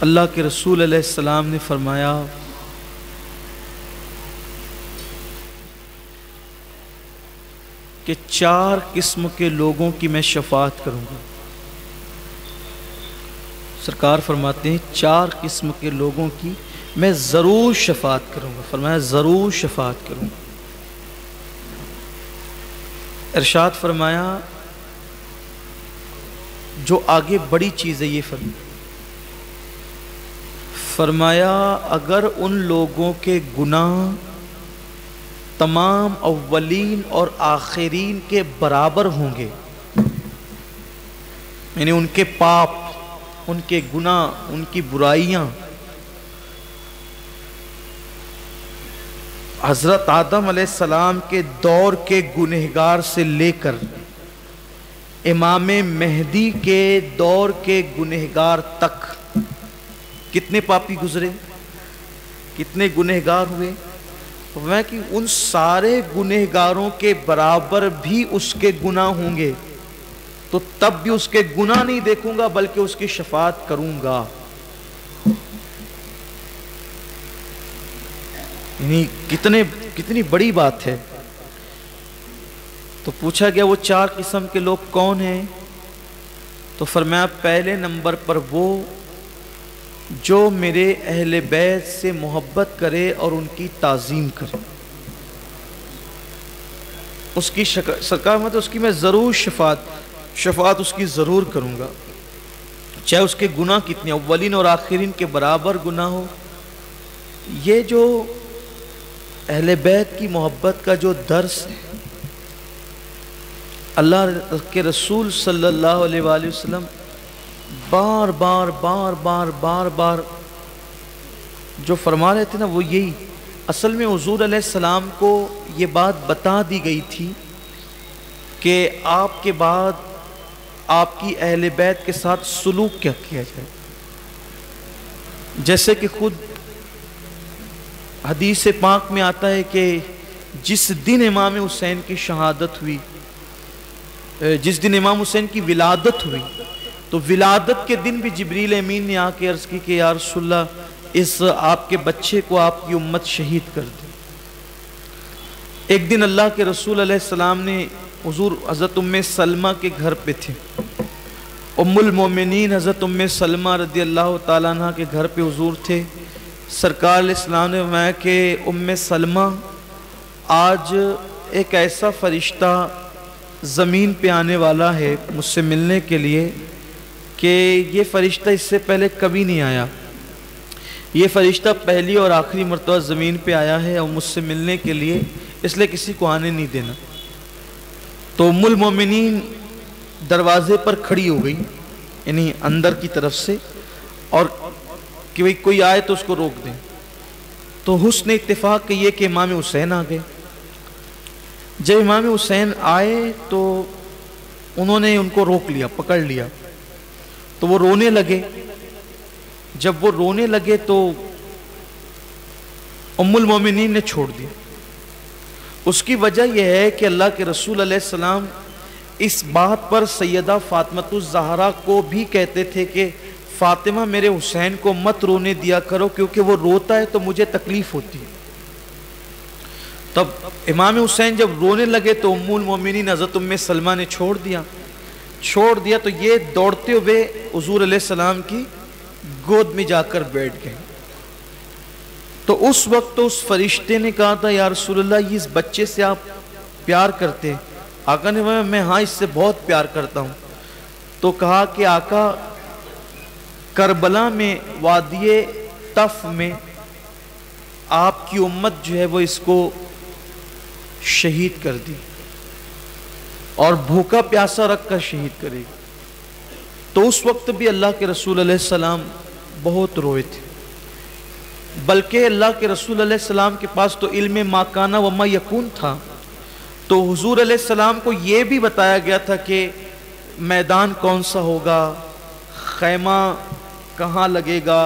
اللہ کے رسول علیہ السلام نے فرمایا کہ 4 قسم کے لوگوں کی میں شفاعت کروں گا۔ سرکار فرماتے ہیں 4 قسم کے لوگوں کی میں ضرور شفاعت کروں گا۔ فرمایا ضرور شفاعت کروں گا۔ ارشاد فرمایا جو آگے بڑی چیز ہے یہ فرمایا اگر ان لوگوں کے گناہ تمام اولین اور آخرین کے برابر ہوں گے، یعنی ان کے پاپ، ان کے گناہ، ان کی برائیاں حضرت آدم علیہ السلام کے دور کے گنہگار سے لے کر امام مہدی کے دور کے گنہگار تک کتنے پاپی گزرے، کتنے گنہگار ہوئے، میں کہ ان سارے گنہگاروں کے برابر بھی اس کے گناہ ہوں گے تو تب بھی اس کے گناہ نہیں دیکھوں گا بلکہ اس کی شفاعت کروں گا۔ یعنی کتنی بڑی بات ہے۔ تو پوچھا گیا وہ 4 قسم کے لوگ کون ہیں؟ تو فرمایا پہلے نمبر پر وہ جو میرے اہل بیت سے محبت کرے اور ان کی تعظیم کرے، اس کی سرکار مت اس کی میں ضرور شفاعت اس کی ضرور کروں گا، چاہے اس کے گناہ کتنے اولین اور آخرین کے برابر گناہ ہو۔ یہ جو اہل بیت کی محبت کا جو درس ہے، اللہ کے رسول صلی اللہ علیہ وآلہ وسلم بار بار جو فرما رہے تھے نا، وہ یہی اصل میں حضور علیہ السلام کو یہ بات بتا دی گئی تھی کہ آپ کے بعد آپ کی اہل بیت کے ساتھ سلوک کیا کیا جائے۔ جیسے کہ خود حدیث پاک میں آتا ہے کہ جس دن امام حسین کی شہادت ہوئی، جس دن امام حسین کی ولادت ہوئی، تو ولادت کے دن بھی جبریل امین نے آ کے عرض کی کہ یا رسول اللہ اس آپ کے بچے کو آپ کی امت شہید کر دے۔ ایک دن اللہ کے رسول علیہ السلام نے حضور حضرت ام سلمہ کے گھر پہ تھے، ام المومنین حضرت ام سلمہ رضی اللہ تعالیٰ عنہ کے گھر پہ حضور تھے۔ سرکار علیہ السلام نے فرمایا کہ ام سلمہ آج ایک ایسا فرشتہ زمین پہ آنے والا ہے مجھ سے ملنے کے لیے کہ یہ فرشتہ اس سے پہلے کبھی نہیں آیا، یہ فرشتہ پہلی اور آخری مرتبہ زمین پہ آیا ہے اور مجھ سے ملنے کے لیے، اس لیے کسی کو آنے نہیں دینا۔ تو ام المومنین دروازے پر کھڑی ہو گئی، یعنی اندر کی طرف سے، اور کہ بھئی کوئی آئے تو اس کو روک دیں۔ تو حسن اتفاق کہ یہ کہ امام حسین آ گئے۔ جب امام حسین آئے تو انہوں نے ان کو روک لیا، پکڑ لیا، تو وہ رونے لگے۔ جب وہ رونے لگے تو ام المومنین نے چھوڑ دیا۔ اس کی وجہ یہ ہے کہ اللہ کے رسول علیہ السلام اس بات پر سیدہ فاطمۃ الزہرا کو بھی کہتے تھے کہ فاطمہ میرے حسین کو مت رونے دیا کرو کیونکہ وہ روتا ہے تو مجھے تکلیف ہوتی ہے۔ تب امام حسین جب رونے لگے تو ام المومنین حضرت ام سلمہ نے چھوڑ دیا تو یہ دوڑتے ہوئے حضور علیہ السلام کی گود میں جا کر بیٹھ گئے۔ تو اس وقت تو اس فرشتے نے کہا تھا یا رسول اللہ اس بچے سے آپ پیار کرتے؟ آقا نے فرمایا میں ہاں اس سے بہت پیار کرتا ہوں۔ تو کہا کہ آقا کربلا میں وادی طف میں آپ کی امت جو ہے وہ اس کو شہید کر دی اور بھوکا پیاسا رکھ کر شہید کرے گی۔ تو اس وقت بھی اللہ کے رسول علیہ السلام بہت روئے تھے، بلکہ اللہ کے رسول علیہ السلام کے پاس تو علم ما کان و ما یکون تھا، تو حضور علیہ السلام کو یہ بھی بتایا گیا تھا کہ میدان کون سا ہوگا، خیمہ کہاں لگے گا،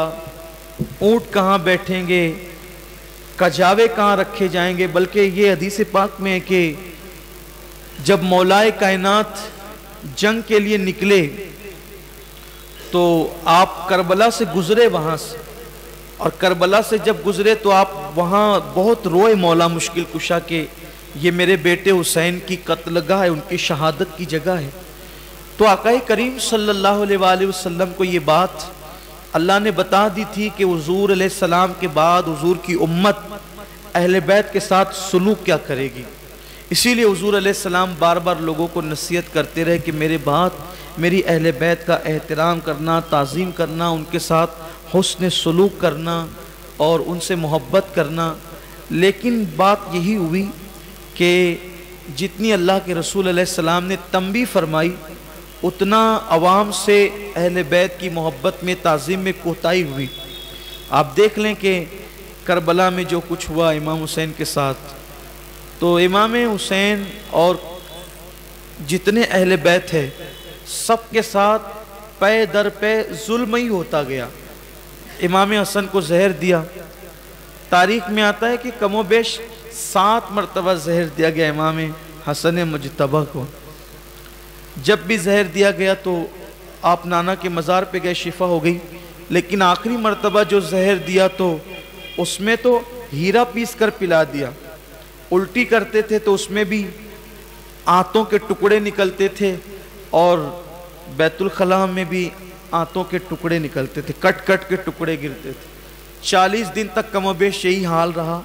اونٹ کہاں بیٹھیں گے، کجاوے کہاں رکھے جائیں گے۔ بلکہ یہ حدیث پاک میں ہے کہ جب مولائے کائنات جنگ کے لیے نکلے تو آپ کربلا سے گزرے وہاں سے، اور کربلا سے جب گزرے تو آپ وہاں بہت روئے مولا مشکل کشا کہ یہ میرے بیٹے حسین کی قتل گاہ ہے، ان کی شہادت کی جگہ ہے۔ تو آقا کریم صلی اللہ علیہ وآلہ وسلم کو یہ بات اللہ نے بتا دی تھی کہ حضور علیہ السلام کے بعد حضور کی امت اہل بیت کے ساتھ سلوک کیا کرے گی۔ اسی لیے حضور علیہ السلام بار بار لوگوں کو نصیحت کرتے رہے کہ میرے بعد میری اہل بیت کا احترام کرنا، تعظیم کرنا، ان کے ساتھ حسن سلوک کرنا اور ان سے محبت کرنا۔ لیکن بات یہی ہوئی کہ جتنی اللہ کے رسول علیہ السلام نے تنبیہ فرمائی اتنا عوام سے اہل بیت کی محبت میں، تعظیم میں کوتاہی ہوئی۔ آپ دیکھ لیں کہ کربلا میں جو کچھ ہوا امام حسین کے ساتھ، تو امام حسین اور جتنے اہل بیت ہے سب کے ساتھ پے در پے ظلم ہی ہوتا گیا۔ امام حسن کو زہر دیا، تاریخ میں آتا ہے کہ کم و بیش 7 مرتبہ زہر دیا گیا امام حسن مجتبی کو۔ جب بھی زہر دیا گیا تو آپ نانا کے مزار پہ گئے، شفا ہو گئی، لیکن آخری مرتبہ جو زہر دیا تو اس میں تو ہیرا پیس کر پلا دیا۔ الٹی کرتے تھے تو اس میں بھی آنتوں کے ٹکڑے نکلتے تھے، اور بیت الخلاء میں بھی آنتوں کے ٹکڑے نکلتے تھے، کٹ کٹ کے ٹکڑے گرتے تھے۔ 40 دن تک کم و بیش یہی حال رہا،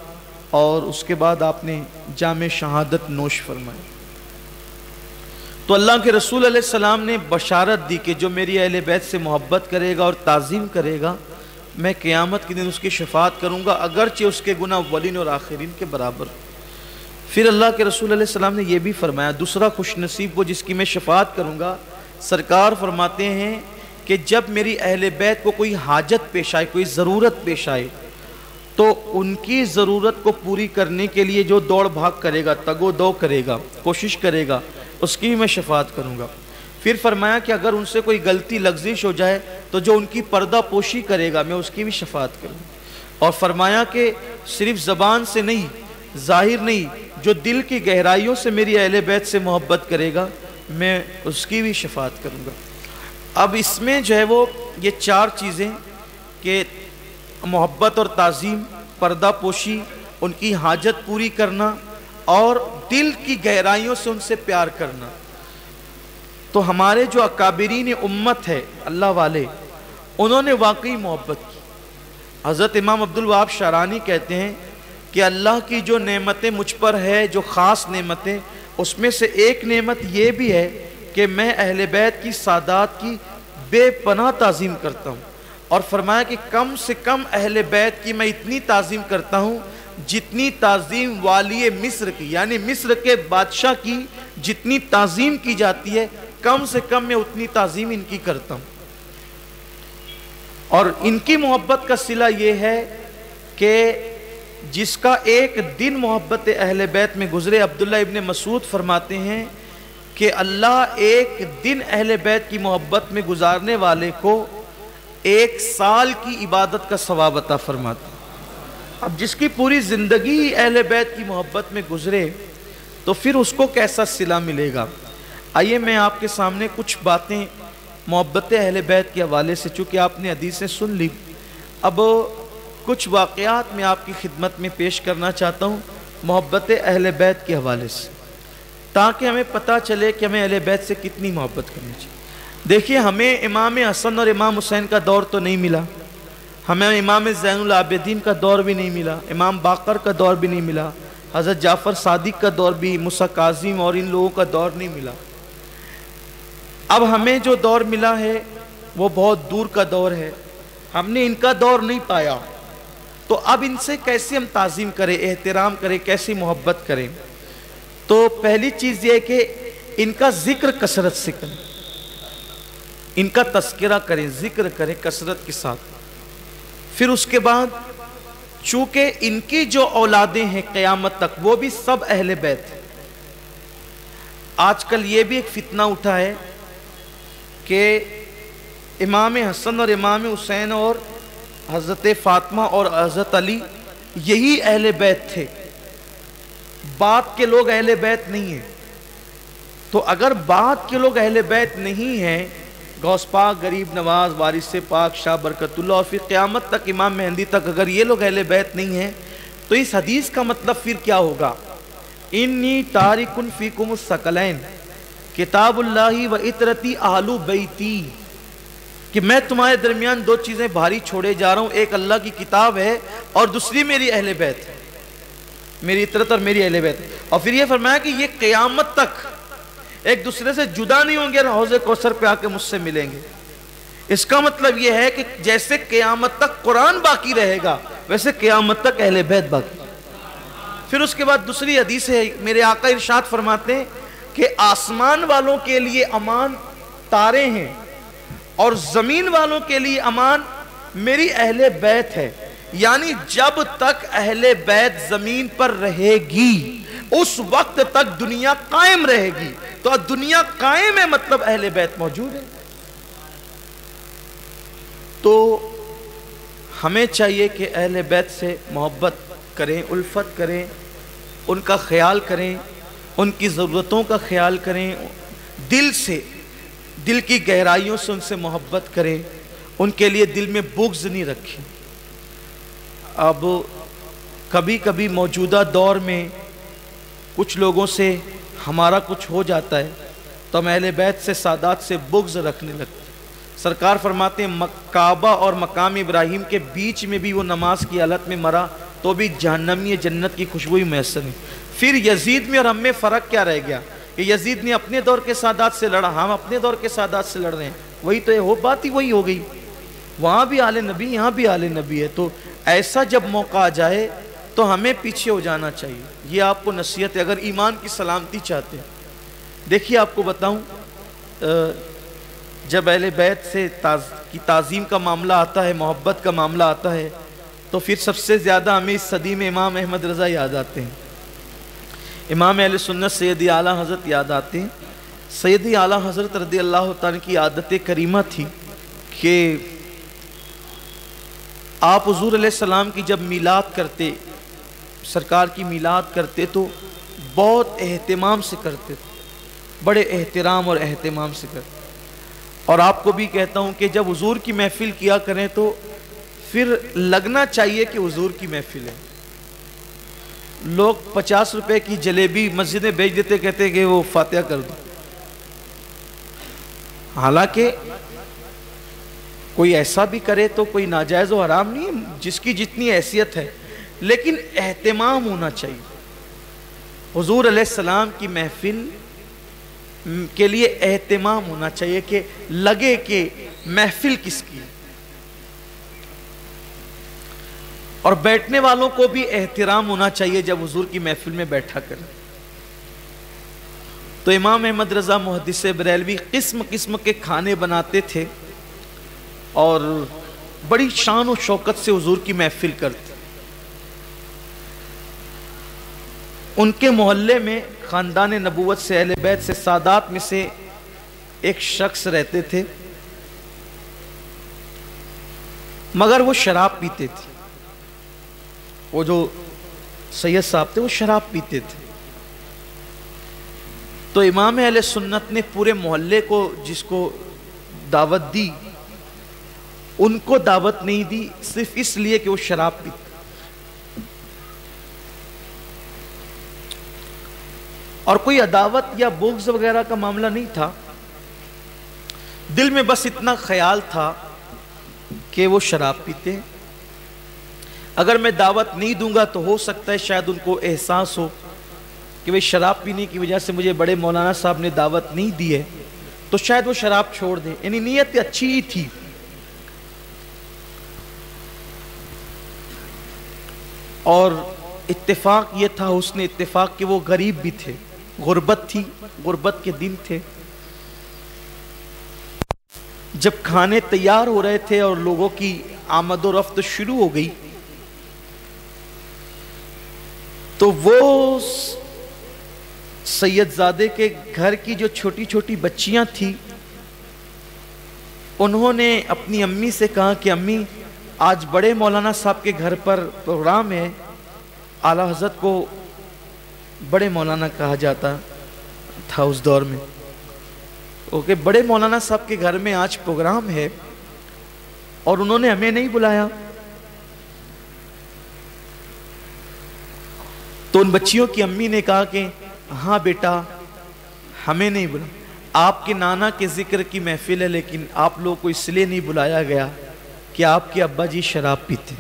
اور اس کے بعد آپ نے جام شہادت نوش فرمائی۔ تو اللہ کے رسول علیہ السلام نے بشارت دی کہ جو میری اہل بیت سے محبت کرے گا اور تعظیم کرے گا، میں قیامت کے دن اس کی شفاعت کروں گا، اگرچہ اس کے گناہ اولین اور آخرین کے برابر۔ پھر اللہ کے رسول علیہ السلام نے یہ بھی فرمایا، دوسرا خوش نصیب وہ جس کی میں شفاعت کروں گا، سرکار فرماتے ہیں کہ جب میری اہل بیت کو کوئی حاجت پیش آئے، کوئی ضرورت پیش آئے، تو ان کی ضرورت کو پوری کرنے کے لیے جو دوڑ بھاگ کرے گا، تگو دو کرے گا، کوشش کرے گا، اس کی میں شفاعت کروں گا۔ پھر فرمایا کہ اگر ان سے کوئی غلطی لغزش ہو جائے تو جو ان کی پردہ پوشی کرے گا میں اس کی بھی شفاعت کروں گا۔ اور فرمایا کہ صرف زبان سے نہیں، ظاہر نہیں، جو دل کی گہرائیوں سے میری اہل بیت سے محبت کرے گا میں اس کی بھی شفاعت کروں گا۔ اب اس میں جو ہے وہ یہ 4 چیزیں کہ محبت اور تعظیم، پردہ پوشی، ان کی حاجت پوری کرنا اور دل کی گہرائیوں سے ان سے پیار کرنا۔ تو ہمارے جو اکابرین امت ہے اللہ والے، انہوں نے واقعی محبت کی۔ حضرت امام عبدالوہاب شعرانی کہتے ہیں کہ اللہ کی جو نعمتیں مجھ پر ہے، جو خاص نعمتیں، اس میں سے ایک نعمت یہ بھی ہے کہ میں اہل بیت کی سادات کی بے پناہ تعظیم کرتا ہوں۔ اور فرمایا کہ کم سے کم اہل بیت کی میں اتنی تعظیم کرتا ہوں جتنی تعظیم والی مصر کی، یعنی مصر کے بادشاہ کی جتنی تعظیم کی جاتی ہے، کم سے کم میں اتنی تعظیم ان کی کرتا ہوں۔ اور ان کی محبت کا صلہ یہ ہے کہ جس کا ایک دن محبت اہل بیت میں گزرے، عبداللہ ابن مسعود فرماتے ہیں کہ اللہ ایک دن اہل بیت کی محبت میں گزارنے والے کو 1 سال کی عبادت کا ثواب عطا فرماتا ہے۔ اب جس کی پوری زندگی اہل بیت کی محبت میں گزرے تو پھر اس کو کیسا صلہ ملے گا۔ آئیے میں آپ کے سامنے کچھ باتیں محبت اہل بیت کے حوالے سے، چونکہ آپ نے حدیثیں سن لی، اب کچھ واقعات میں آپ کی خدمت میں پیش کرنا چاہتا ہوں محبت اہل بیت کے حوالے سے، تاکہ ہمیں پتہ چلے کہ ہمیں اہل بیت سے کتنی محبت کرنی چاہیے۔ دیکھیے، ہمیں امام حسن اور امام حسین کا دور تو نہیں ملا، ہمیں امام زین العابدین کا دور بھی نہیں ملا، امام باقر کا دور بھی نہیں ملا، حضرت جعفر صادق کا دور بھی، موسیٰ کاظم اور ان لوگوں کا دور نہیں ملا۔ اب ہمیں جو دور ملا ہے وہ بہت دور کا دور ہے، ہم نے ان کا دور نہیں پایا، تو اب ان سے کیسے ہم تعظیم کریں، احترام کریں، کیسی محبت کریں؟ تو پہلی چیز یہ ہے کہ ان کا ذکر کثرت سے کریں، ان کا تذکرہ کریں، ذکر کریں کثرت کے ساتھ۔ پھر اس کے بعد چونکہ ان کی جو اولادیں ہیں قیامت تک وہ بھی سب اہل بیت ہیں۔ آج کل یہ بھی ایک فتنہ اٹھا ہے کہ امام حسن اور امام حسین اور حضرت فاطمہ اور حضرت علی یہی اہل بیت تھے، بعد کے لوگ اہل بیت نہیں ہیں۔ تو اگر بعد کے لوگ اہل بیت نہیں ہیں غوث پاک، غریب نواز، وارث پاک شاہ برکت اللہ اور پھر قیامت تک امام مہدی تک اگر یہ لوگ اہل بیت نہیں ہیں تو اس حدیث کا مطلب پھر کیا ہوگا؟ انی تارکن فیکم الثقلین کتاب اللہ و اطرتی اہل بیتی، کہ میں تمہارے درمیان دو چیزیں بھاری چھوڑے جا رہا ہوں، ایک اللہ کی کتاب ہے اور دوسری میری اہل بیت ہے، میری اطرت اور میری اہل بیت. اور پھر یہ فرمایا کہ یہ قیامت تک ایک دوسرے سے جدا نہیں ہوں گے اور حوض کوثر پہ آ کے مجھ سے ملیں گے. اس کا مطلب یہ ہے کہ جیسے قیامت تک قرآن باقی رہے گا ویسے قیامت تک اہل بیت باقی. پھر اس کے بعد دوسری حدیث ہے، میرے آقا ارشاد فرماتے ہیں کہ آسمان والوں کے لیے امان تارے ہیں اور زمین والوں کے لیے امان میری اہل بیت ہے. یعنی جب تک اہل بیت زمین پر رہے گی اس وقت تک دنیا قائم رہے گی. تو دنیا قائم ہے مطلب اہل بیت موجود ہے. تو ہمیں چاہیے کہ اہل بیت سے محبت کریں، الفت کریں، ان کا خیال کریں، ان کی ضرورتوں کا خیال کریں، دل سے، دل کی گہرائیوں سے ان سے محبت کریں، ان کے لیے دل میں بغض نہیں رکھیں. اب کبھی کبھی موجودہ دور میں کچھ لوگوں سے ہمارا کچھ ہو جاتا ہے تو ہم اہل بیت سے، سادات سے بغض رکھنے لگتے ہیں. سرکار فرماتے ہیں کعبہ اور مقام ابراہیم کے بیچ میں بھی وہ نماز کی حالت میں مرا تو بھی جہنمی جنت کی خوشبو ہی میسر نہیں. پھر یزید میں اور ہم میں فرق کیا رہ گیا کہ یزید نے اپنے دور کے سادات سے لڑا، ہم اپنے دور کے سادات سے لڑ رہے ہیں. وہی تو ہے، بات ہی وہی ہو گئی. وہاں بھی آل نبی، یہاں بھی آل نبی ہے. تو ایسا جب موقع آ جائے تو ہمیں پیچھے ہو جانا چاہیے. یہ آپ کو نصیحت ہے اگر ایمان کی سلامتی چاہتے ہیں. دیکھیے آپ کو بتاؤں، جب اہل بیت سے کی تعظیم کا معاملہ آتا ہے، محبت کا معاملہ آتا ہے تو پھر سب سے زیادہ ہمیں اس صدی میں امام احمد رضا یاد آتے ہیں، امام اہل سنت سیدی اعلیٰ حضرت یاد آتے ہیں. سیدی اعلیٰ حضرت رضی اللہ تعالیٰ کی عادت کریمہ تھی کہ آپ حضور علیہ السلام کی جب میلاد کرتے، سرکار کی میلاد کرتے تو بہت اہتمام سے کرتے تھے، بڑے احترام اور اہتمام سے کرتے. اور آپ کو بھی کہتا ہوں کہ جب حضور کی محفل کیا کریں تو پھر لگنا چاہیے کہ حضور کی محفل ہے. لوگ 50 روپے کی جلیبی مسجد میں بیچ دیتے، کہتے کہ وہ فاتحہ کر دو. حالانکہ کوئی ایسا بھی کرے تو کوئی ناجائز و حرام نہیں، جس کی جتنی حیثیت ہے، لیکن اہتمام ہونا چاہیے. حضور علیہ السلام کی محفل کے لیے اہتمام ہونا چاہیے کہ لگے کہ محفل کس کی. اور بیٹھنے والوں کو بھی احترام ہونا چاہیے جب حضور کی محفل میں بیٹھا کریں. تو امام احمد رضا محدث بریلوی قسم قسم کے کھانے بناتے تھے اور بڑی شان و شوکت سے حضور کی محفل کرتے. ان کے محلے میں خاندان نبوت سے، اہل بیت سے، سادات میں سے ایک شخص رہتے تھے مگر وہ شراب پیتے تھے. وہ جو سید صاحب تھے وہ شراب پیتے تھے. تو امام اہل سنت نے پورے محلے کو جس کو دعوت دی، ان کو دعوت نہیں دی صرف اس لیے کہ وہ شراب پیتے. اور کوئی عداوت یا بغض وغیرہ کا معاملہ نہیں تھا، دل میں بس اتنا خیال تھا کہ وہ شراب پیتے ہیں. اگر میں دعوت نہیں دوں گا تو ہو سکتا ہے شاید ان کو احساس ہو کہ وہ شراب پینے کی وجہ سے مجھے بڑے مولانا صاحب نے دعوت نہیں دی ہے تو شاید وہ شراب چھوڑ دیں. یعنی نیت اچھی ہی تھی. اور اتفاق یہ تھا، حسن اتفاق، کہ وہ غریب بھی تھے، غربت تھی، غربت کے دن تھے. جب کھانے تیار ہو رہے تھے اور لوگوں کی آمد و رفت شروع ہو گئی تو وہ سید زادے کے گھر کی جو چھوٹی چھوٹی بچیاں تھیں انہوں نے اپنی امی سے کہا کہ امی آج بڑے مولانا صاحب کے گھر پر پروگرام ہے. اعلیٰ حضرت کو بڑے مولانا کہا جاتا تھا اس دور میں. کہ بڑے مولانا صاحب کے گھر میں آج پروگرام ہے اور انہوں نے ہمیں نہیں بلایا. تو ان بچیوں کی امی نے کہا کہ ہاں بیٹا ہمیں نہیں بلا, آپ کے نانا کے ذکر کی محفل ہے لیکن آپ لوگوں کو اس لیے نہیں بلایا گیا کہ آپ کے ابا جی شراب پیتے.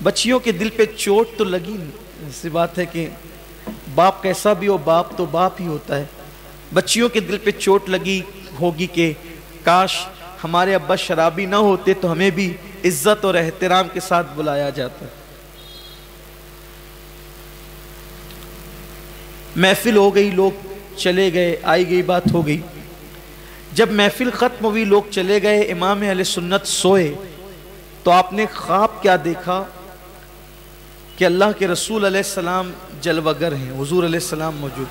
بچیوں کے دل پہ چوٹ تو لگی, ایسی بات ہے کہ باپ کیسا بھی ہو باپ تو باپ ہی ہوتا ہے. بچیوں کے دل پہ چوٹ لگی ہوگی کہ کاش ہمارے ابا شرابی نہ ہوتے تو ہمیں بھی عزت اور احترام کے ساتھ بلایا جاتا. محفل ہو گئی, لوگ چلے گئے, آئی گئی بات ہو گئی. جب محفل ختم ہوئی, لوگ چلے گئے, امام اہل سنت سوئے, تو آپ نے خواب کیا دیکھا کہ اللہ کے رسول علیہ السلام جلوہ گر ہیں, حضور علیہ السلام موجود,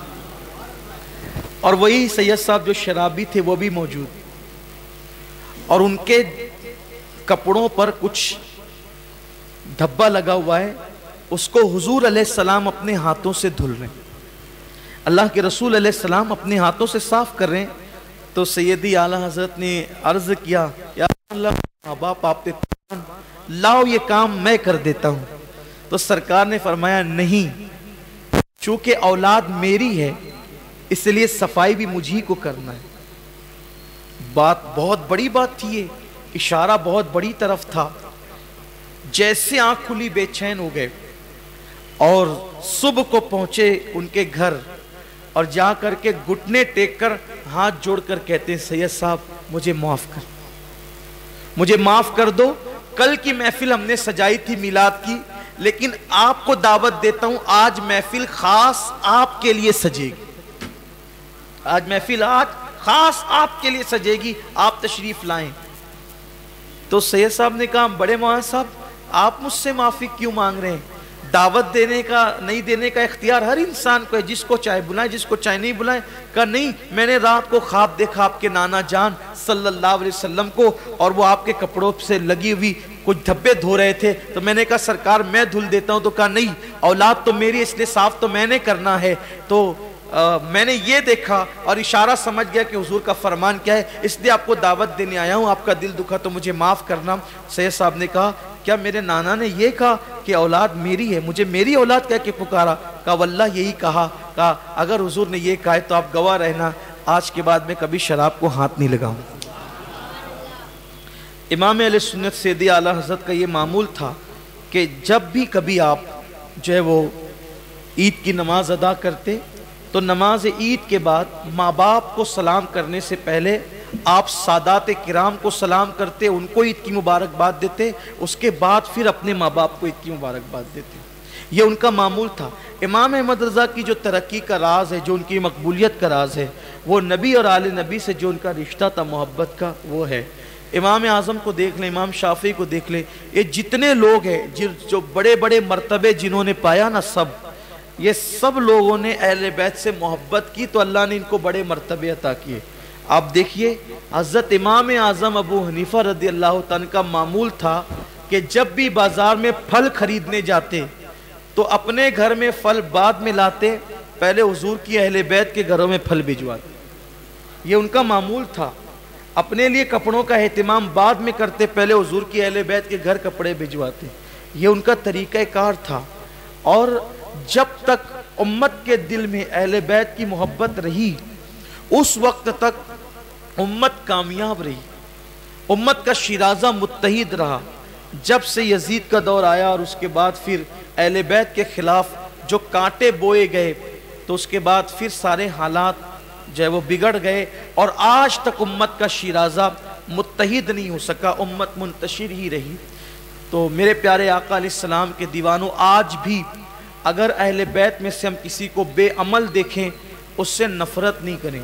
اور وہی سید صاحب جو شرابی تھے وہ بھی موجود, اور ان کے کپڑوں پر کچھ دھبا لگا ہوا ہے, اس کو حضور علیہ السلام اپنے ہاتھوں سے دھل رہے ہیں, اللہ کے رسول علیہ السلام اپنے ہاتھوں سے صاف کر رہے ہیں. تو سیدی اعلیٰ حضرت نے عرض کیا یا اللہ ماں باپ آپ پہ لاؤ یہ کام میں کر دیتا ہوں. تو سرکار نے فرمایا نہیں, چونکہ اولاد میری ہے اس لیے صفائی بھی مجھے کو کرنا ہے. بات بہت بڑی بات تھی, یہ اشارہ بہت بڑی طرف تھا. جیسے آنکھ کھلی بے چین ہو گئے اور صبح کو پہنچے ان کے گھر, اور جا کر کے گھٹنے ٹیک کر ہاتھ جوڑ کر کہتے ہیں سید صاحب مجھے معاف کر, مجھے معاف کر دو. کل کی محفل ہم نے سجائی تھی میلاد کی, لیکن آپ کو دعوت دیتا ہوں آج محفل خاص آپ کے لیے سجے گی, آج محفل خاص آپ کے لیے سجے گی, آپ تشریف لائیں. تو سید صاحب نے کہا بڑے مولانا صاحب آپ مجھ سے معافی کیوں مانگ رہے ہیں؟ دعوت دینے کا نہیں دینے کا اختیار ہر انسان کو ہے, جس کو چاہے بلائیں جس کو چاہے نہیں بلائیں. کہا نہیں, میں نے رات کو خواب دیکھا آپ کے نانا جان صلی اللہ علیہ وسلم کو, اور وہ آپ کے کپڑوں سے لگی ہوئی کچھ دھبے دھو رہے تھے, تو میں نے کہا سرکار میں دھل دیتا ہوں. تو کہا نہیں, اولاد تو میری اس لیے صاف تو میں نے کرنا ہے. تو میں نے یہ دیکھا اور اشارہ سمجھ گیا کہ حضور کا فرمان کیا ہے, اس لیے آپ کو دعوت دینے آیا ہوں, آپ کا دل دکھا تو مجھے معاف کرنا. سید صاحب نے کہا کیا میرے نانا نے یہ کہا کہ اولاد میری ہے, مجھے میری اولاد کہہ کے پکارا؟ کہا واللہ یہی کہا. کہا اگر حضور نے یہ کہا ہے تو آپ گواہ رہنا, آج کے بعد میں کبھی شراب کو ہاتھ نہیں لگاؤں. امام اہل سنت سیدی اعلیٰ حضرت کا یہ معمول تھا کہ جب بھی کبھی آپ جو ہے وہ عید کی نماز ادا کرتے تو نماز عید کے بعد ماں باپ کو سلام کرنے سے پہلے آپ سادات کرام کو سلام کرتے, ان کو عید کی مبارکباد دیتے, اس کے بعد پھر اپنے ماں باپ کو عید کی مبارکباد دیتے. یہ ان کا معمول تھا. امام احمد رضا کی جو ترقی کا راز ہے, جو ان کی مقبولیت کا راز ہے, وہ نبی اور آل نبی سے جو ان کا رشتہ تھا محبت کا, وہ ہے. امام اعظم کو دیکھ لیں, امام شافعی کو دیکھ لیں, یہ جتنے لوگ ہیں جو بڑے بڑے مرتبے جنہوں نے پایا نا, یہ سب لوگوں نے اہل بیت سے محبت کی تو اللہ نے ان کو بڑے مرتبے عطا کیے. آپ دیکھیے حضرت امام اعظم ابو حنیفہ رضی اللہ تعالیٰ کا معمول تھا کہ جب بھی بازار میں پھل خریدنے جاتے تو اپنے گھر میں پھل بعد میں لاتے, پہلے حضور کی اہل بیت کے گھروں میں پھل بھجواتے. یہ ان کا معمول تھا. اپنے لیے کپڑوں کا اہتمام بعد میں کرتے, پہلے حضور کی اہل بیت کے گھر کپڑے بھجواتے. یہ ان کا طریقہ کار تھا. اور جب تک امت کے دل میں اہل بیت کی محبت رہی اس وقت تک امت کامیاب رہی, امت کا شیرازہ متحد رہا. جب سے یزید کا دور آیا اور اس کے بعد پھر اہل بیت کے خلاف جو کانٹے بوئے گئے تو اس کے بعد پھر سارے حالات جو ہے وہ بگڑ گئے, اور آج تک امت کا شیرازہ متحد نہیں ہو سکا, امت منتشر ہی رہی. تو میرے پیارے آقا علیہ السلام کے دیوانوں, آج بھی اگر اہل بیت میں سے ہم کسی کو بے عمل دیکھیں, اس سے نفرت نہیں کریں,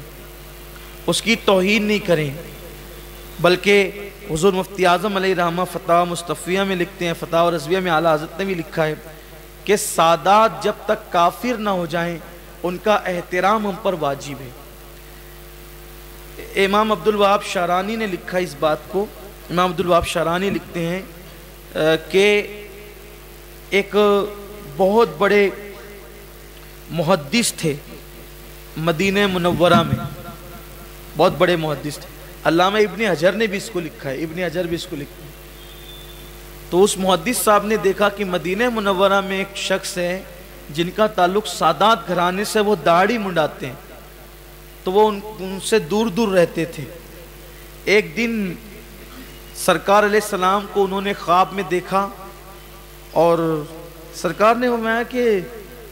اس کی توہین نہیں کریں, بلکہ حضور مفتی اعظم علیہ رحمہ فتاوی مصطفیہ میں لکھتے ہیں, فتاوی رضویہ میں اعلیٰ حضرت نے بھی لکھا ہے کہ سادات جب تک کافر نہ ہو جائیں ان کا احترام ہم پر واجب ہے. امام عبدالوہاب شعرانی نے لکھا اس بات کو. امام عبدالوہاب شعرانی لکھتے ہیں کہ ایک بہت بڑے محدث تھے مدینہ منورہ میں, بہت بڑے محدث تھے. علامہ ابن حجر نے بھی اس کو لکھا ہے, ابن حجر بھی اس کو لکھا ہے. تو اس محدث صاحب نے دیکھا کہ مدینہ منورہ میں ایک شخص ہے جن کا تعلق سادات گھرانے سے, وہ داڑھی منڈاتے ہیں, تو وہ ان سے دور دور رہتے تھے. ایک دن سرکار علیہ السلام کو انہوں نے خواب میں دیکھا اور سرکار نے فرمایا کہ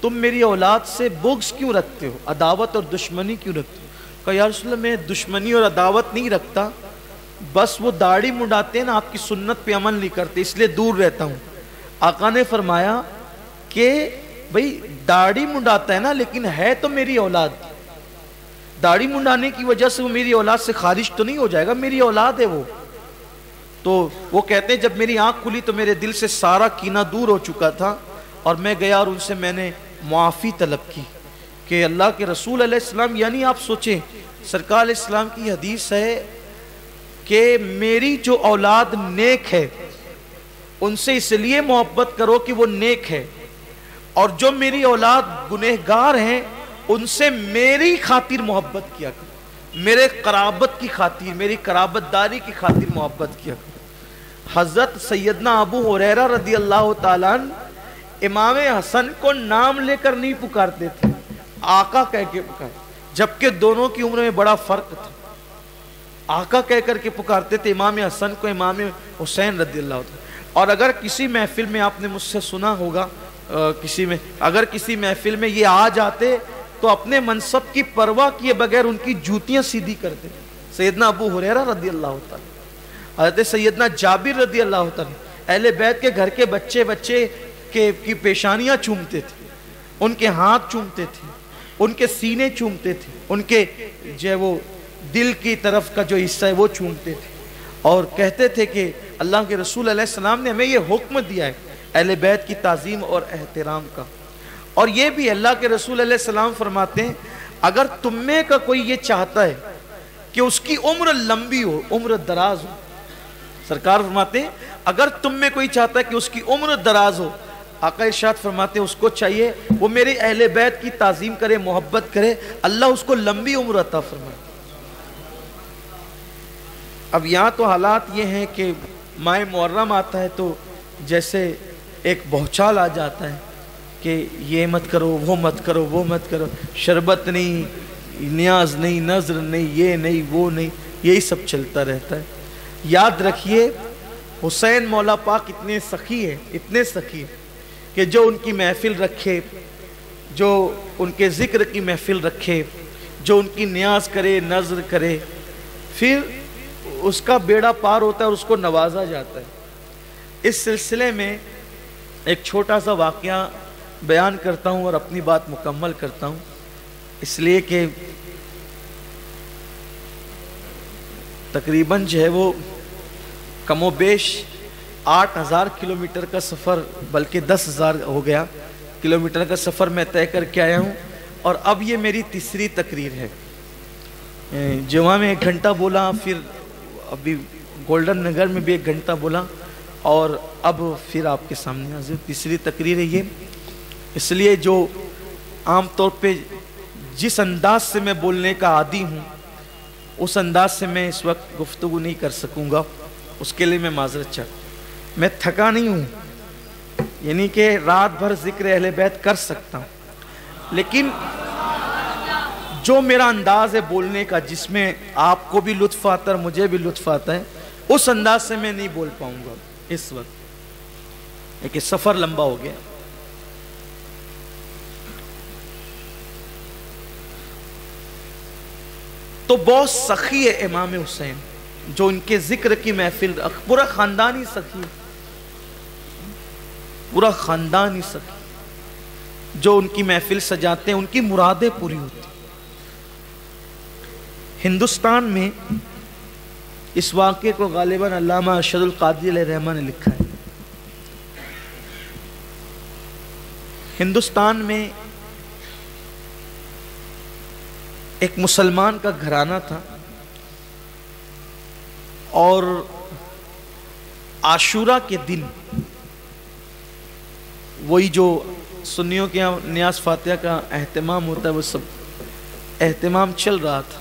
تم میری اولاد سے بغض کیوں رکھتے ہو, عداوت اور دشمنی کیوں رکھتے ہو؟ کہا یا رسول اللہ میں دشمنی اور عداوت نہیں رکھتا, بس وہ داڑھی منڈاتے ہیں نا, آپ کی سنت پہ عمل نہیں کرتے, اس لیے دور رہتا ہوں. آقا نے فرمایا کہ بھئی داڑھی منڈاتا ہے نا, لیکن ہے تو میری اولاد. داڑھی منڈانے کی وجہ سے وہ میری اولاد سے خارج تو نہیں ہو جائے گا, میری اولاد ہے وہ. تو وہ کہتے ہیں جب میری آنکھ کھلی تو میرے دل سے سارا کینہ دور ہو چکا تھا, اور میں گیا اور ان سے میں نے معافی طلب کی کہ اللہ کے رسول علیہ السلام, یعنی آپ سوچیں سرکار علیہ السلام کی حدیث ہے کہ میری جو اولاد نیک ہے ان سے اس لیے محبت کرو کہ وہ نیک ہے, اور جو میری اولاد گنہگار ہیں ان سے میری خاطر محبت کیا کرو, میرے قرابت کی خاطر, میری قرابت داری کی خاطر محبت کیا کرو. حضرت سیدنا ابو ہریرہ رضی اللہ تعالیٰ عنہ امام حسن کو نام لے کر نہیں پکارتے تھے, آقا کہہ کے پکارتے, جبکہ دونوں کی عمر میں بڑا فرق تھا. آقا کہہ کر کے پکارتے تھے امام حسن کو امام حسین رضی اللہ تعالیٰ. اور اگر کسی محفل میں آپ نے مجھ سے سنا ہوگا, اگر کسی محفل میں یہ آ جاتے تو اپنے منصب کی پرواہ کیے بغیر ان کی جوتیاں سیدھی کرتے. سیدنا ابو ہریرہ رضی اللہ تعالیٰ, حضرت سیدنا جابر رضی اللہ تعالیٰ, اہل بیت کے گھر کے بچے کی پیشانیاں چومتے تھے, ان کے ہاتھ چومتے تھے, ان کے سینے چومتے تھے, ان کے جو وہ دل کی طرف کا جو حصہ ہے وہ چومتے تھے, اور کہتے تھے کہ اللہ کے رسول علیہ السلام نے ہمیں یہ حکم دیا ہے اہل بیت کی تعظیم اور احترام کا. اور یہ بھی اللہ کے رسول علیہ السلام فرماتے ہیں اگر تم میں کا کوئی یہ چاہتا ہے کہ اس کی عمر لمبی ہو, عمر دراز ہو, سرکار فرماتے ہیں اگر تم میں کوئی چاہتا ہے کہ اس کی عمر دراز ہو, آقا ارشاد فرماتے ہیں اس کو چاہیے وہ میرے اہل بیت کی تعظیم کرے, محبت کرے, اللہ اس کو لمبی عمر عطا فرمائے. اب یہاں تو حالات یہ ہیں کہ ماہ محرم آتا ہے تو جیسے ایک بہچال آ جاتا ہے کہ یہ مت کرو, وہ مت کرو, وہ مت کرو, شربت نہیں, نیاز نہیں, نظر نہیں, یہ نہیں, وہ نہیں, یہی سب چلتا رہتا ہے. یاد رکھیے حسین مولا پاک اتنے سخی ہیں, اتنے سخی ہیں کہ جو ان کی محفل رکھے, جو ان کے ذکر کی محفل رکھے, جو ان کی نیاز کرے, نظر کرے, پھر اس کا بیڑا پار ہوتا ہے اور اس کو نوازا جاتا ہے. اس سلسلے میں ایک چھوٹا سا واقعہ بیان کرتا ہوں اور اپنی بات مکمل کرتا ہوں, اس لیے کہ تقریباً جو ہے وہ کم و بیش 8,000 کلومیٹر کا سفر, بلکہ 10,000 ہو گیا کلومیٹر کا سفر میں طے کر کے آیا ہوں, اور اب یہ میری تیسری تقریر ہے. جمعہ میں 1 گھنٹہ بولا, پھر ابھی گولڈن نگر میں بھی 1 گھنٹہ بولا, اور اب پھر آپ کے سامنے حاضر, تیسری تقریر ہے یہ. اس لیے جو عام طور پہ جس انداز سے میں بولنے کا عادی ہوں اس انداز سے میں اس وقت گفتگو نہیں کر سکوں گا, اس کے لیے میں معذرت چاہتا ہوں. میں تھکا نہیں ہوں, یعنی کہ رات بھر ذکر اہل بیت کر سکتا ہوں, لیکن جو میرا انداز ہے بولنے کا جس میں آپ کو بھی لطف آتا ہے اور مجھے بھی لطف آتا ہے, اس انداز سے میں نہیں بول پاؤں گا اس وقت, لیکن سفر لمبا ہو گیا. تو بہت سخی ہے امام حسین, جو ان کے ذکر کی محفل, پورا خاندان ہی سخی, پورا خاندان ہی سخی, جو ان کی محفل سجاتے ہیں ان کی مرادیں پوری ہوتی. ہندوستان میں اس واقعے کو غالباً علامہ ارشد القادری علیہ رحمہ نے لکھا ہے. ہندوستان میں ایک مسلمان کا گھرانہ تھا, اور عاشورہ کے دن وہی جو سنیوں کے یہاں نیاز فاتحہ کا اہتمام ہوتا ہے وہ سب اہتمام چل رہا تھا.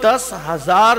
10,000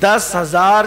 10,000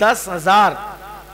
10,000,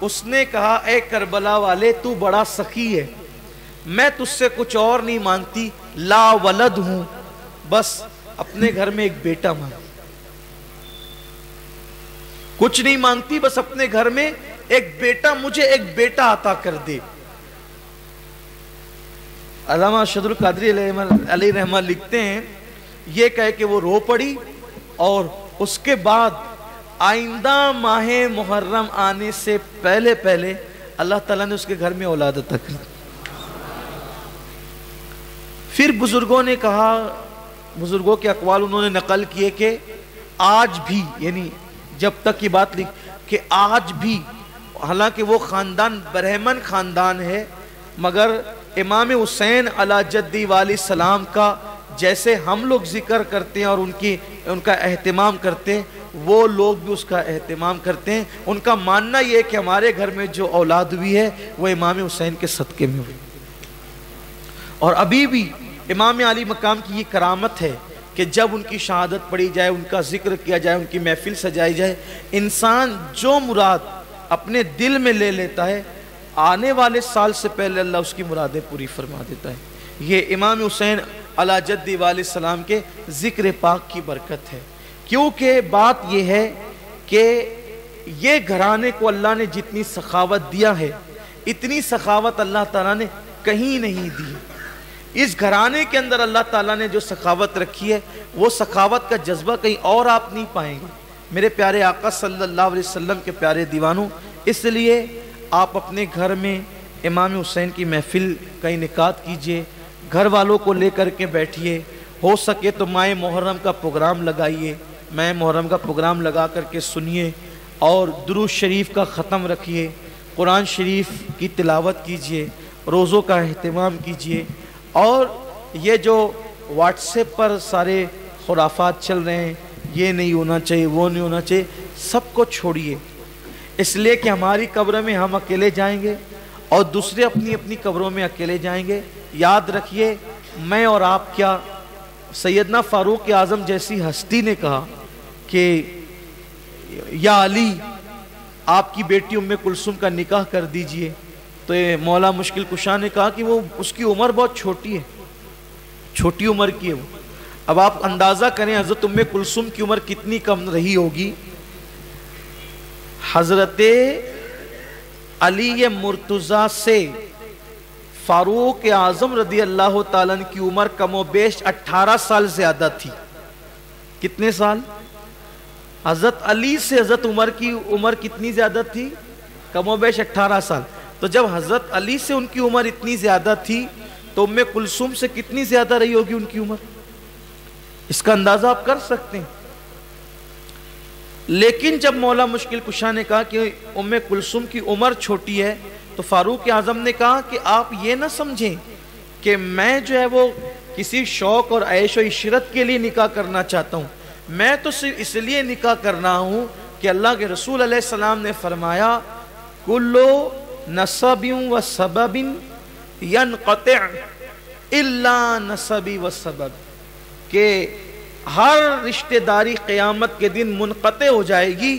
اس نے کہا اے کربلا والے تو بڑا سخی ہے، میں تجھ سے کچھ اور نہیں مانگتی، لا ولد ہوں، بس اپنے گھر میں ایک بیٹا مانگ، کچھ نہیں مانگتی، بس اپنے گھر میں ایک بیٹا، مجھے ایک بیٹا عطا کر دے۔ علامہ ارشد القادری علیہ رحمہ لکھتے ہیں، یہ کہہ کہ وہ رو پڑی اور اس کے بعد آئندہ ماہ محرم آنے سے پہلے پہلے اللہ تعالیٰ نے اس کے گھر میں اولاد عطا کر دی۔ پھر بزرگوں نے کہا، بزرگوں کے اقوال انہوں نے نقل کیے کہ آج بھی، یعنی جب تک کی بات لکھ کہ آج بھی، حالانکہ وہ خاندان برہمن خاندان ہے، مگر امام حسین علی جدی والی سلام کا جیسے ہم لوگ ذکر کرتے ہیں اور ان کا اہتمام کرتے ہیں، وہ لوگ بھی اس کا اہتمام کرتے ہیں۔ ان کا ماننا یہ ہے کہ ہمارے گھر میں جو اولاد ہوئی ہے وہ امام حسین کے صدقے میں ہوئی، اور ابھی بھی امام علی مقام کی یہ کرامت ہے کہ جب ان کی شہادت پڑھی جائے، ان کا ذکر کیا جائے، ان کی محفل سجائی جائے، انسان جو مراد اپنے دل میں لے لیتا ہے، آنے والے سال سے پہلے اللہ اس کی مرادیں پوری فرما دیتا ہے۔ یہ امام حسین علی جدی والی السلام کے ذکر پاک کی برکت ہے، کیونکہ بات یہ ہے کہ یہ گھرانے کو اللہ نے جتنی سخاوت دیا ہے، اتنی سخاوت اللہ تعالیٰ نے کہیں نہیں دی۔ اس گھرانے کے اندر اللہ تعالیٰ نے جو سخاوت رکھی ہے، وہ سخاوت کا جذبہ کہیں اور آپ نہیں پائیں گے میرے پیارے آقا صلی اللہ علیہ وسلم کے پیارے دیوانوں۔ اس لیے آپ اپنے گھر میں امام حسین کی محفل کا انعقاد کیجئے، گھر والوں کو لے کر کے بیٹھیے، ہو سکے تو ماہ محرم کا پروگرام لگائیے، ماہ محرم کا پروگرام لگا کر کے سنیے، اور درود شریف کا ختم رکھیے، قرآن شریف کی تلاوت کیجئے، روزوں کا اہتمام کیجئے، اور یہ جو واٹس ایپ پر سارے خرافات چل رہے ہیں، یہ نہیں ہونا چاہیے، وہ نہیں ہونا چاہیے، سب کو چھوڑیے، اس لیے کہ ہماری قبر میں ہم اکیلے جائیں گے اور دوسرے اپنی اپنی قبروں میں اکیلے جائیں گے۔ یاد رکھیے، میں اور آپ کیا، سیدنا فاروق اعظم جیسی ہستی نے کہا کہ یا علی آپ کی بیٹی ام کلثوم کا نکاح کر دیجئے، تو مولا مشکل کشا نے کہا کہ وہ اس کی عمر بہت چھوٹی ہے، چھوٹی عمر کی ہے وہ۔ اب آپ اندازہ کریں حضرت ام کلثوم کی عمر کتنی کم رہی ہوگی۔ حضرت علی مرتضیٰ سے فاروق اعظم رضی اللہ تعالیٰ عنہ کی عمر کم و بیش 18 سال زیادہ تھی۔ کتنے سال؟ حضرت علی سے حضرت عمر کی عمر کتنی زیادہ تھی؟ کم و بیش 18 سال۔ تو جب حضرت علی سے ان کی عمر اتنی زیادہ تھی تو ام کلثوم سے کتنی زیادہ رہی ہوگی ان کی عمر؟ اس کا اندازہ آپ کر سکتے ہیں۔ لیکن جب مولا مشکل کشا نے کہا کہ ام کلثوم کی عمر چھوٹی ہے، تو فاروق اعظم نے کہا کہ آپ یہ نہ سمجھیں کہ میں جو ہے وہ کسی شوق اور عیش و عشرت کے لیے نکاح کرنا چاہتا ہوں، میں تو صرف اس لیے نکاح کرنا ہوں کہ اللہ کے رسول علیہ السلام نے فرمایا کلو نسب و سبب ینقطع الا نسبی و سبب، کہ ہر رشتہ داری قیامت کے دن منقطع ہو جائے گی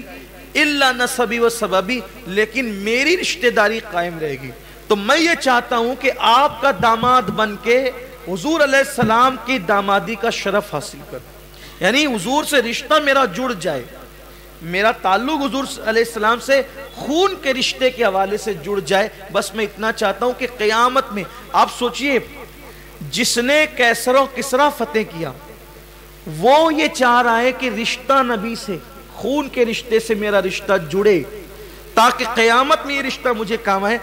الا نسبی و سببی، لیکن میری رشتہ داری قائم رہے گی۔ تو میں یہ چاہتا ہوں کہ آپ کا داماد بن کے حضور علیہ السلام کی دامادی کا شرف حاصل کر، یعنی حضور سے رشتہ میرا جڑ جائے، میرا تعلق حضور علیہ السلام سے خون کے رشتے کے حوالے سے جڑ جائے۔ بس میں اتنا چاہتا ہوں کہ قیامت میں آپ سوچئے، جس نے کیسر و کسرا فتح کیا وہ یہ چاہ رہا ہے کہ رشتہ نبی سے، خون کے رشتے سے میرا رشتہ جڑے تاکہ قیامت میں یہ رشتہ مجھے کام آئے۔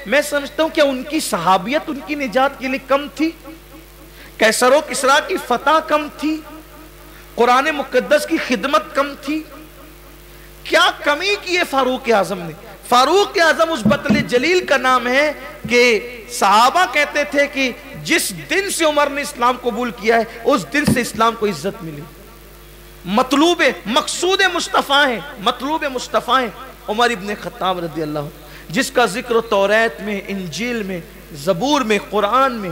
میں سمجھتا ہوں کہ ان کی صحابیت ان کی نجات کے لیے کم تھی؟ کیسر و کسرا کی فتح کم تھی؟ قرآن مقدس کی خدمت کم تھی؟ کیا کمی کی ہے فاروق اعظم نے؟ فاروق اعظم اس بطل جلیل کا نام ہے کہ صحابہ کہتے تھے کہ جس دن سے عمر نے اسلام قبول کیا ہے اس دن سے اسلام کو عزت ملی۔ مطلوب مقصود مصطفیٰ ہیں، مطلوب مصطفیٰ ہیں عمر ابن خطاب رضی اللہ عنہ، جس کا ذکر توریت میں، انجیل میں، زبور میں، قرآن میں۔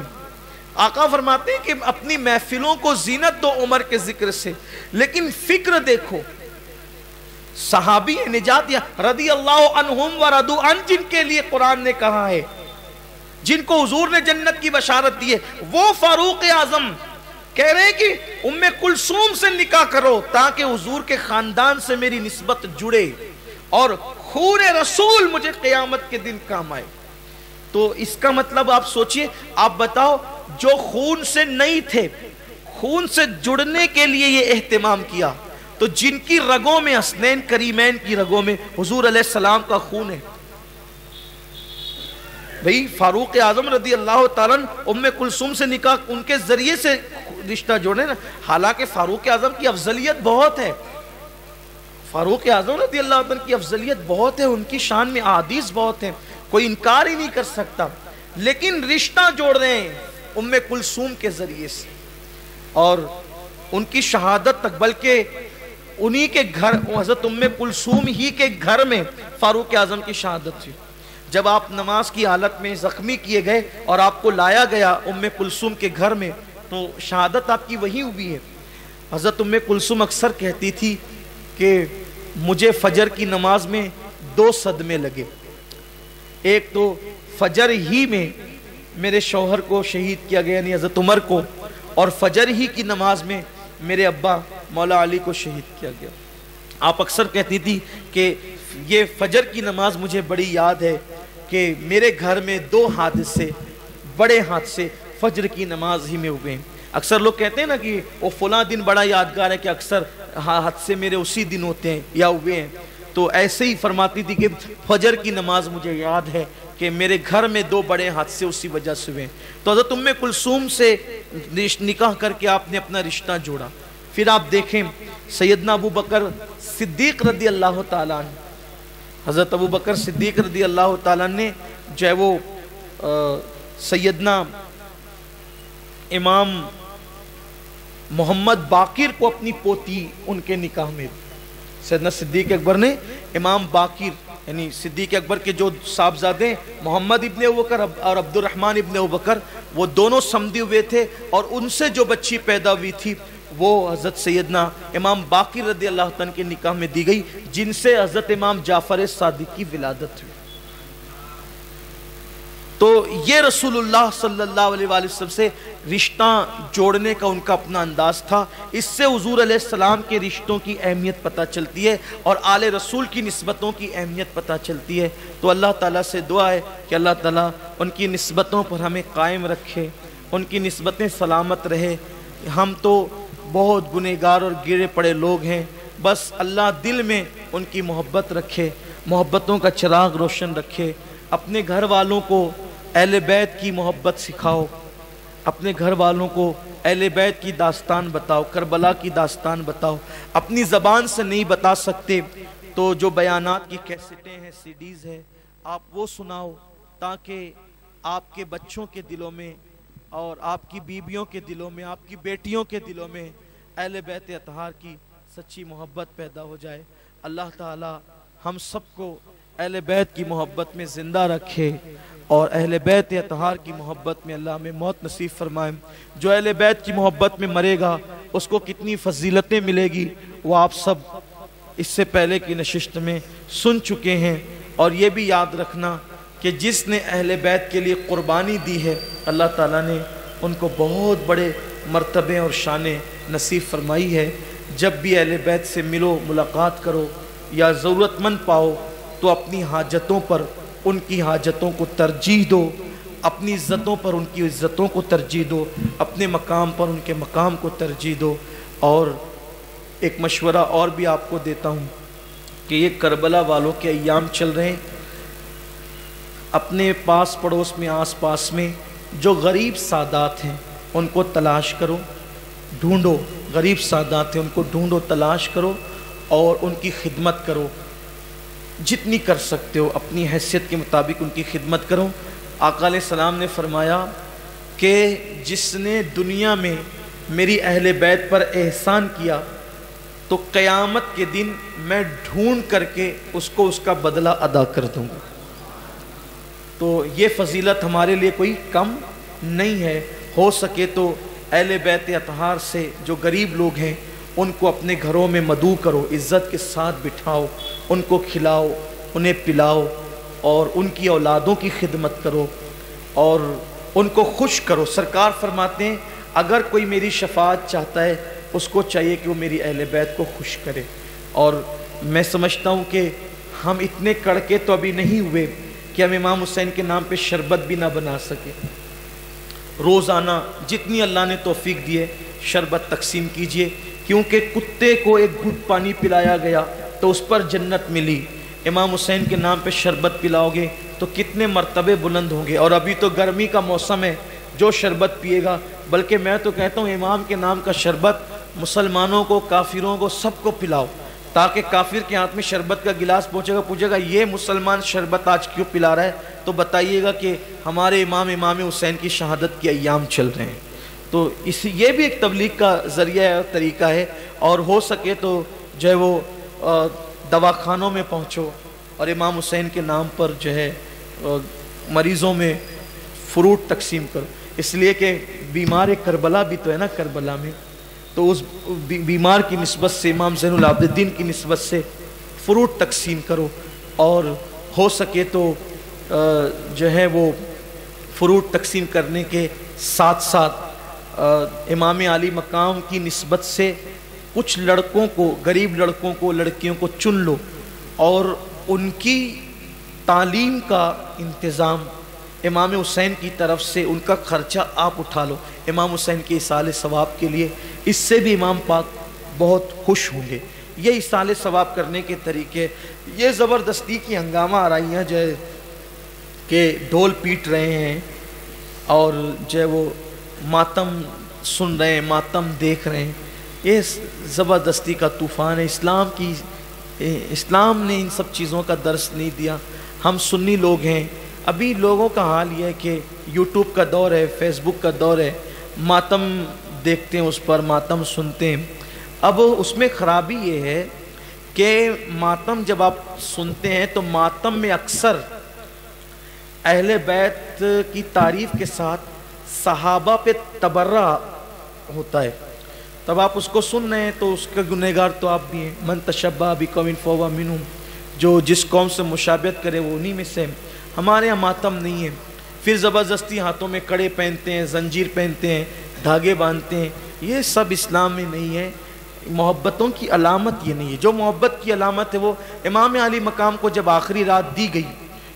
آقا فرماتے ہیں کہ اپنی محفلوں کو زینت دو عمر کے ذکر سے، لیکن فکر دیکھو صحابی نجات یا رضی اللہ عنہم و رضوا عنہ جن کے لیے قرآن نے کہا ہے، جن کو حضور نے جنت کی بشارت دی ہے، وہ فاروق اعظم کہہ رہے ہیں کہ ام کلثوم سے نکاح کرو تاکہ حضور کے خاندان سے میری نسبت جڑے اور خون رسول مجھے قیامت کے دن کام آئے۔ تو اس کا مطلب آپ سوچئے، آپ بتاؤ جو خون سے نہیں تھے، خون سے جڑنے کے لیے یہ اہتمام کیا، تو جن کی رگوں میں، حسنین کریمین کی رگوں میں حضور علیہ السلام کا خون ہے، بھئی فاروق اعظم رضی اللہ تعالیٰ ام کلثوم سے نکاح ان کے ذریعے سے رشتہ جوڑے نا۔ حالانکہ فاروق اعظم کی افضلیت بہت ہے، فاروق اعظم رضی اللہ عنہ کی افضلیت بہت ہے، ان کی شان میں احادیث بہت ہیں، کوئی انکار ہی نہیں کر سکتا، لیکن رشتہ جوڑ رہے ہیں ام کلثوم کے ذریعے سے، اور ان کی شہادت تک، بلکہ انہی کے گھر، حضرت ام کلثوم ہی کے گھر میں فاروق اعظم کی شہادت تھی۔ جب آپ نماز کی حالت میں زخمی کیے گئے اور آپ کو لایا گیا ام کلثوم کے گھر میں، تو شہادت آپ کی وہی ہوئی ہے۔ حضرت ام کلثوم اکثر کہتی تھی کہ مجھے فجر کی نماز میں 2 صدمے لگے، ایک تو فجر ہی میں میرے شوہر کو شہید کیا گیا یعنی حضرت عمر کو، اور فجر ہی کی نماز میں میرے ابا مولا علی کو شہید کیا گیا۔ آپ اکثر کہتی تھی کہ یہ فجر کی نماز مجھے بڑی یاد ہے کہ میرے گھر میں 2 حادثے، بڑے حادثے فجر کی نماز ہی میں ہوئے ہیں۔ اکثر لوگ کہتے ہیں نا کہ وہ فلاں دن بڑا یادگار ہے کہ اکثر حادثے میرے اسی دن ہوتے ہیں یا ہوئے ہیں، تو ایسے ہی فرماتی تھی کہ فجر کی نماز مجھے یاد ہے کہ میرے گھر میں 2 بڑے حادثے اسی وجہ سے ہوئے ہیں۔ تو حضرت ام کلثوم سے نکاح کر کے آپ نے اپنا رشتہ جوڑا۔ پھر آپ دیکھیں سیدنا ابو بکر صدیق رضی اللہ تعالیٰ عنہ، حضرت ابو بکر صدیق رضی اللہ تعالیٰ نے جو ہے وہ سیدنا امام محمد باقر کو اپنی پوتی ان کے نکاح میں، سیدنا صدیق اکبر نے امام باقر یعنی صدیق اکبر کے جو صاحبزادے محمد ابن ابو بکر اور عبد الرحمن ابن ابو بکر، وہ دونوں سمدھی ہوئے تھے، اور ان سے جو بچی پیدا ہوئی تھی وہ حضرت سیدنا امام باقر رضی اللہ عنہ کے نکاح میں دی گئی، جن سے حضرت امام جعفر صادق کی ولادت ہوئی۔ تو یہ رسول اللہ صلی اللہ علیہ وآلہ وسلم سے رشتہ جوڑنے کا ان کا اپنا انداز تھا۔ اس سے حضور علیہ السلام کے رشتوں کی اہمیت پتہ چلتی ہے اور آل رسول کی نسبتوں کی اہمیت پتہ چلتی ہے۔ تو اللہ تعالیٰ سے دعا ہے کہ اللہ تعالیٰ ان کی نسبتوں پر ہمیں قائم رکھے، ان کی نسبتیں سلامت رہے۔ ہم تو بہت گنہگار اور گرے پڑے لوگ ہیں، بس اللہ دل میں ان کی محبت رکھے، محبتوں کا چراغ روشن رکھے۔ اپنے گھر والوں کو اہل بیت کی محبت سکھاؤ، اپنے گھر والوں کو اہل بیت کی داستان بتاؤ، کربلا کی داستان بتاؤ۔ اپنی زبان سے نہیں بتا سکتے تو جو بیانات کی کیسٹیں ہیں، سی ڈیز ہیں، آپ وہ سناؤ تاکہ آپ کے بچوں کے دلوں میں اور آپ کی بیویوں کے دلوں میں، آپ کی بیٹیوں کے دلوں میں اہل بیت اطہار کی سچی محبت پیدا ہو جائے۔ اللہ تعالی ہم سب کو اہل بیت کی محبت میں زندہ رکھے اور اہل بیت اطہار کی محبت میں اللہ ہمیں موت نصیب فرمائے۔ جو اہل بیت کی محبت میں مرے گا اس کو کتنی فضیلتیں ملے گی وہ آپ سب اس سے پہلے کی نشست میں سن چکے ہیں۔ اور یہ بھی یاد رکھنا کہ جس نے اہل بیت کے لیے قربانی دی ہے اللہ تعالیٰ نے ان کو بہت بڑے مرتبے اور شانیں نصیب فرمائی ہے۔ جب بھی اہل بیت سے ملو، ملاقات کرو یا ضرورت مند پاؤ تو اپنی حاجتوں پر ان کی حاجتوں کو ترجیح دو، اپنی عزتوں پر ان کی عزتوں کو ترجیح دو، اپنے مقام پر ان کے مقام کو ترجیح دو۔ اور ایک مشورہ اور بھی آپ کو دیتا ہوں کہ یہ کربلا والوں کے ایام چل رہے ہیں، اپنے پاس پڑوس میں، آس پاس میں جو غریب سادات ہیں ان کو تلاش کرو، ڈھونڈو، غریب سادات ہیں ان کو ڈھونڈو، تلاش کرو اور ان کی خدمت کرو، جتنی کر سکتے ہو اپنی حیثیت کے مطابق ان کی خدمت کرو۔ آقا علیہ السلام نے فرمایا کہ جس نے دنیا میں میری اہل بیت پر احسان کیا تو قیامت کے دن میں ڈھونڈ کر کے اس کو اس کا بدلہ ادا کر دوں گا۔ تو یہ فضیلت ہمارے لیے کوئی کم نہیں ہے۔ ہو سکے تو اہل بیت اطہار سے جو غریب لوگ ہیں ان کو اپنے گھروں میں مدعو کرو، عزت کے ساتھ بٹھاؤ، ان کو کھلاؤ، انہیں پلاؤ، اور ان کی اولادوں کی خدمت کرو اور ان کو خوش کرو۔ سرکار فرماتے ہیں اگر کوئی میری شفاعت چاہتا ہے اس کو چاہیے کہ وہ میری اہل بیت کو خوش کرے۔ اور میں سمجھتا ہوں کہ ہم اتنے کڑکے تو ابھی نہیں ہوئے کہ ہم امام حسین کے نام پہ شربت بھی نہ بنا سکے۔ روزانہ جتنی اللہ نے توفیق دیے شربت تقسیم کیجئے، کیونکہ کتے کو ایک گھٹ پانی پلایا گیا تو اس پر جنت ملی، امام حسین کے نام پہ شربت پلاؤ گے تو کتنے مرتبے بلند ہوں گے۔ اور ابھی تو گرمی کا موسم ہے، جو شربت پیے گا، بلکہ میں تو کہتا ہوں امام کے نام کا شربت مسلمانوں کو، کافروں کو، سب کو پلاؤ، تاکہ کافر کے ہاتھ میں شربت کا گلاس پہنچے گا، پوچھے گا یہ مسلمان شربت آج کیوں پلا رہا ہے، تو بتائیے گا کہ ہمارے امام حسین کی شہادت کے ایام چل رہے ہیں۔ تو یہ بھی ایک تبلیغ کا ذریعہ ہے اور طریقہ ہے، اور ہو سکے تو جو ہے وہ دواخانوں میں پہنچو اور امام حسین کے نام پر جو ہے مریضوں میں فروٹ تقسیم کرو، اس لیے کہ بیمار کربلا بھی تو ہے نا کربلا میں، تو اس بیمار کی نسبت سے امام زین العابدین کی نسبت سے فروٹ تقسیم کرو، اور ہو سکے تو جو ہے وہ فروٹ تقسیم کرنے کے ساتھ ساتھ امام علی مقام کی نسبت سے کچھ لڑکوں کو، غریب لڑکوں کو، لڑکیوں کو چن لو اور ان کی تعلیم کا انتظام امام حسین کی طرف سے ان کا خرچہ آپ اٹھا لو امام حسین کے ایصال ثواب کے لیے، اس سے بھی امام پاک بہت خوش ہوں گے۔ یہ ایصال ثواب کرنے کے طریقے، یہ زبردستی کی ہنگامہ آرائیاں جو ہے کہ ڈھول پیٹ رہے ہیں اور جو ہے وہ ماتم سن رہے ہیں، ماتم دیکھ رہے ہیں، یہ زبردستی کا طوفان ہے۔ اسلام نے ان سب چیزوں کا درس نہیں دیا۔ ہم سنی لوگ ہیں، ابھی لوگوں کا حال یہ ہے کہ یوٹیوب کا دور ہے، فیس بک کا دور ہے، ماتم دیکھتے ہیں، اس پر ماتم سنتے ہیں۔ اب اس میں خرابی یہ ہے کہ ماتم جب آپ سنتے ہیں تو ماتم میں اکثر اہل بیت کی تعریف کے ساتھ صحابہ پہ تبرہ ہوتا ہے، تب آپ اس کو سن رہے ہیں تو اس کا گنہگار تو آپ بھی ہیں۔ من تشبہ بقوم فہو منہم، جو جس قوم سے مشابہت کرے وہ انہی میں سے۔ ہمارے یہاں ماتم نہیں ہے، پھر زبردستی ہاتھوں میں کڑے پہنتے ہیں، زنجیر پہنتے ہیں، دھاگے باندھتے ہیں، یہ سب اسلام میں نہیں ہے۔ محبتوں کی علامت یہ نہیں ہے۔ جو محبت کی علامت ہے وہ امام علی مقام کو جب آخری رات دی گئی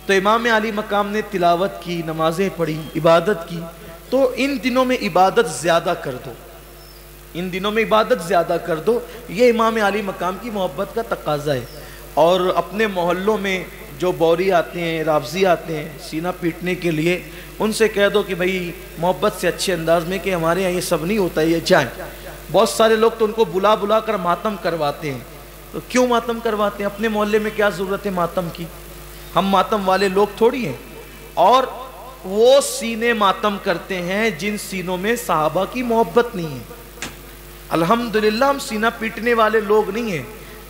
تو امام علی مقام نے تلاوت کی، نمازیں پڑھی، عبادت کی، تو ان دنوں میں عبادت زیادہ کر دو، ان دنوں میں عبادت زیادہ کر دو، یہ امام علی مقام کی محبت کا تقاضا ہے۔ اور اپنے محلوں میں جو بوری آتے ہیں، رافضی آتے ہیں سینہ پیٹنے کے لیے، ان سے کہہ دو کہ بھئی محبت سے اچھے انداز میں کہ ہمارے یہاں یہ سب نہیں ہوتا، یہ جائیں۔ بہت سارے لوگ تو ان کو بلا بلا کر ماتم کرواتے ہیں، تو کیوں ماتم کرواتے ہیں؟ اپنے محلے میں کیا ضرورت ہے ماتم کی؟ ہم ماتم والے لوگ تھوڑی ہیں۔ اور وہ سینے ماتم کرتے ہیں جن سینوں میں صحابہ کی محبت نہیں ہے۔ الحمدللہ ہم سینہ پیٹنے والے لوگ نہیں ہیں۔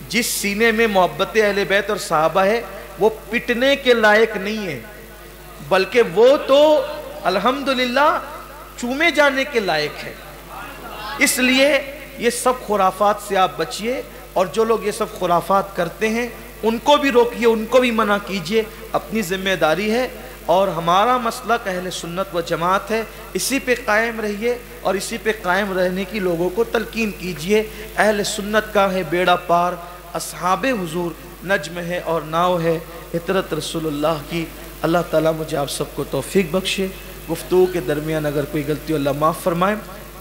جس سینے میں محبت اہل بیت اور صحابہ ہے وہ پٹنے کے لائق نہیں ہے، بلکہ وہ تو الحمدللہ چومے جانے کے لائق ہے۔ اس لیے یہ سب خرافات سے آپ بچیے، اور جو لوگ یہ سب خرافات کرتے ہیں ان کو بھی روکیے، ان کو بھی منع کیجیے، اپنی ذمہ داری ہے۔ اور ہمارا مسلک اہل سنت و جماعت ہے، اسی پہ قائم رہیے اور اسی پہ قائم رہنے کی لوگوں کو تلقین کیجیے۔ اہل سنت کا ہے بیڑا پار، اصحاب حضور نجم ہے اور ناؤ ہے، عطرت رسول اللہ کی۔ اللہ تعالیٰ مجھے آپ سب کو توفیق بخشے۔ گفتگو کے درمیان اگر کوئی غلطی اللہ معاف فرمائے۔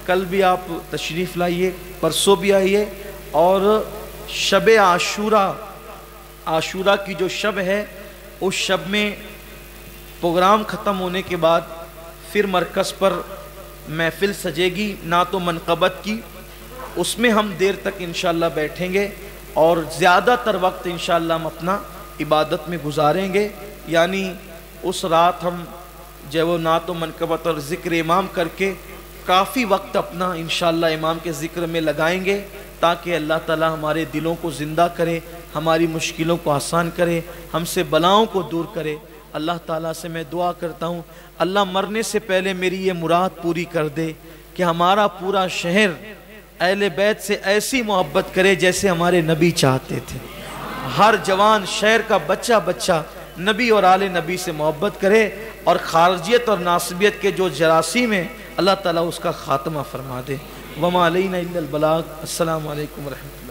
کل بھی آپ تشریف لائیے، پرسوں بھی آئیے، اور شب عاشورہ کی جو شب ہے اس شب میں پروگرام ختم ہونے کے بعد پھر مرکز پر محفل سجے گی نعت و منقبت کی، اس میں ہم دیر تک انشاءاللہ بیٹھیں گے اور زیادہ تر وقت انشاءاللہ ہم اپنا عبادت میں گزاریں گے۔ یعنی اس رات ہم جو وہ نعت و منقبت اور ذکر امام کر کے کافی وقت اپنا انشاءاللہ امام کے ذکر میں لگائیں گے، تاکہ اللہ تعالی ہمارے دلوں کو زندہ کرے، ہماری مشکلوں کو آسان کرے، ہم سے بلاؤں کو دور کرے۔ اللہ تعالیٰ سے میں دعا کرتا ہوں اللہ مرنے سے پہلے میری یہ مراد پوری کر دے کہ ہمارا پورا شہر اہل بیت سے ایسی محبت کرے جیسے ہمارے نبی چاہتے تھے. ہر جوان شہر کا بچہ بچہ نبی اور آل نبی سے محبت کرے، اور خارجیت اور ناصبیت کے جو جراثیم ہیں اللہ تعالیٰ اس کا خاتمہ فرما دے. وما علینا الا البلاغ. السلام علیکم ورحمۃ اللہ.